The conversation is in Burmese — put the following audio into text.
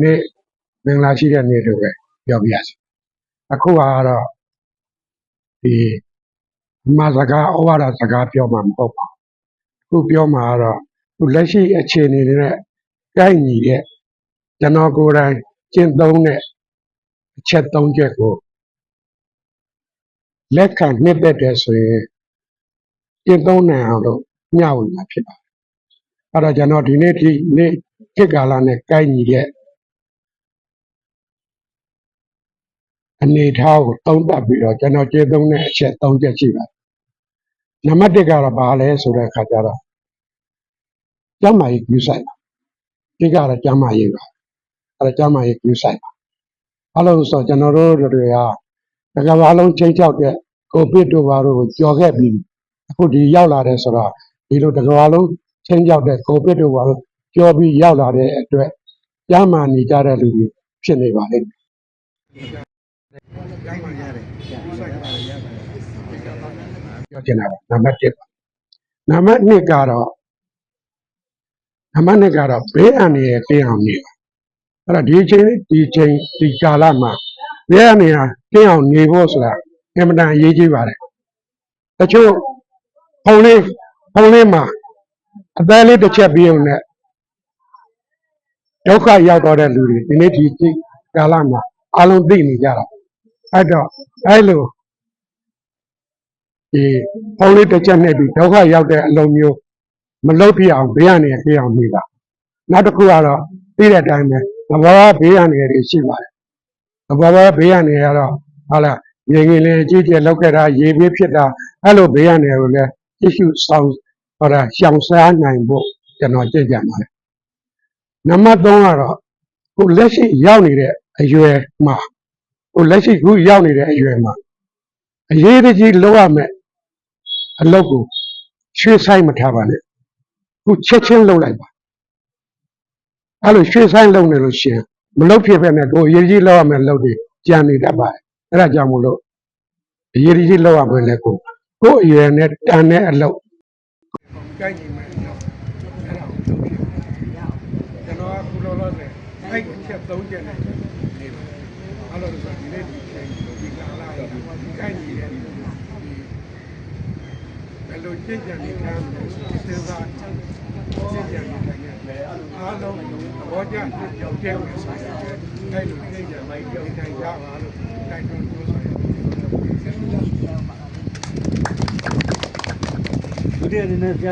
နေ့မင်္ဂလာရှိတဲ့နေ့တို့ပဲပြောပြရစီအခုကတော့ဒီမစကားဩဝါဒစကားပြောမှာမဟုတ်ပါဘူးအခုပြောမှာကတော့သူလက်ရှိအခြေအနေနဲ့ကိုက်ညီတဲ့ကျွန်တော်ကိုယ်တိုင်ကျင့်သုံးတဲ့အချက်၃ချက်ကိုလက်ခံနှစ်သက်တယ်ဆိုရင်ကျင့်သုံးနိုင်အောင်လို့မျှဝေမှာဖြစ်ပါတယ်အဲ့တော့ကျွန်တော်ဒီနေ့ဒီနေ့ခေတ်ကာလနဲ့ကိုက်ညီတဲ့အနေထားကိုသုံးသပ်ပြီးတော့ကျွန်တော်ကျေသုံးတဲ့အချက်၃ချက်ရှိပါတယ်။နံပါတ်၁ကတော့ဘာလဲဆိုတဲ့အခါကျတော့ကျမ်းမာရေးကျူးဆိုင်ပါ။ဒီကတော့ကျမ်းမာရေးပါ။အဲ့ဒါကျမ်းမာရေးကျူးဆိုင်ပါ။အဲ့လိုဆိုကျွန်တော်တို့တွေကတကဘာလုံးချင်းချောက်တဲ့ကိုဗစ်တို့ဘာတို့ကိုကြော်ခဲ့ပြီးအခုဒီရောက်လာတဲ့ဆိုတော့ဒီလိုတကဘာလုံးချင်းချောက်တဲ့ကိုဗစ်တို့ဘာတို့ကြော်ပြီးရောက်လာတဲ့အတွက်ကျမ်းမာနေကြတဲ့လူတွေဖြစ်နေပါလိမ့်မယ်ပြောချင်တာပါနံပါတ်1ပါနံပါတ်2ကတော့ဘေးအန္တရာယ်ကင်းအောင်နေပါအဲ့တော့ဒီကာလမှာဘေးအန္တရာယ်ကင်းအောင်နေဖို့ဆိုတာအင်မတန်အရေးကြီးပါတယ်တချို့ဖုန်းလေးမှာအသေးလေးတစ်ချက်ပြီးုံနဲ့ဒုက္ခရောက်တော့တဲ့လူတွေဒီနေ့ဒီကာလမှာအလုံးသိနေကြတာအဲ့တော့အဲ့လိုဒီဖုန်းလေးတစ်ချက်နဲ့ပြီးဒုက္ခရောက်တဲ့အလုံးမျိုးမလုပ်ပြအောင်ဘေးအနေနဲ့ပြေးအောင်နေပါနောက်တစ်ခုကတော့သိတဲ့အတိုင်းပဲသဘာဝဘေးအနေနဲ့ရှိပါတယ်သဘာဝဘေးအနေနဲ့ကတော့ဟာလားရေငင်လေးကြီးကျယ်လောက်ခဲ့တာရေဘေးဖြစ်တာအဲ့လိုဘေးအနေနဲ့ကိုလည်းကြည့်ရှုဆောင်ဟောတာရှောင်ရှားနိုင်ဖို့ကျွန်တော်ကြည့်ကြပါတယ်နံပါတ်3ကတော့ကိုလက်ရှိရောက်နေတဲ့အရွယ်မှာကိုလက်ရှိခုရောက်နေတဲ့အရွယ်မှာအရေးတကြီးလောက်ရမယ်အလုပ်ကိုရွှေ့ဆိုင်မထားပါနဲ့ခုချက်ချင်းလုပ်လိုက်ပါအဲ့လိုရွှေ့ဆိုင်လုပ်နေလို့ရှိရင်မလုပ်ဖြစ်ပဲနဲ့ကိုအရေးကြီးလောက်ရမယ်လုပ်တွေကြံနေတတ်ပါတယ်အဲ့ဒါကြောင့်မို့လို့အရေးကြီးလောက်ရမယ်လေကိုအရွယ်နဲ့တန်တဲ့အလုပ်ကိုက်ညီမယ်အဲ့ဒါကိုလုပ်ဖြစ်ကျွန်တော်ကခုလောလောဆယ်အဲ့ချက်3ချက်နဲ့နေပါအဲ့လိုဆိုဒီနေ့ဒီချိန်ဒီကာလကိုက်ညီတဲ့ဒီဘယ်လိုကြင်ကြံနေခံစဉ်းစားကြင်ကြံနေတယ်အားလုံးဘောကြကြောက်ကျဲလို့ဆိုရင်အဲ့လိုကြင်ကြံမိုက်ကြောက်တိုင်းရပါလို့တိုက်တွန်းလို့ဆိုရင်ဒီနေ့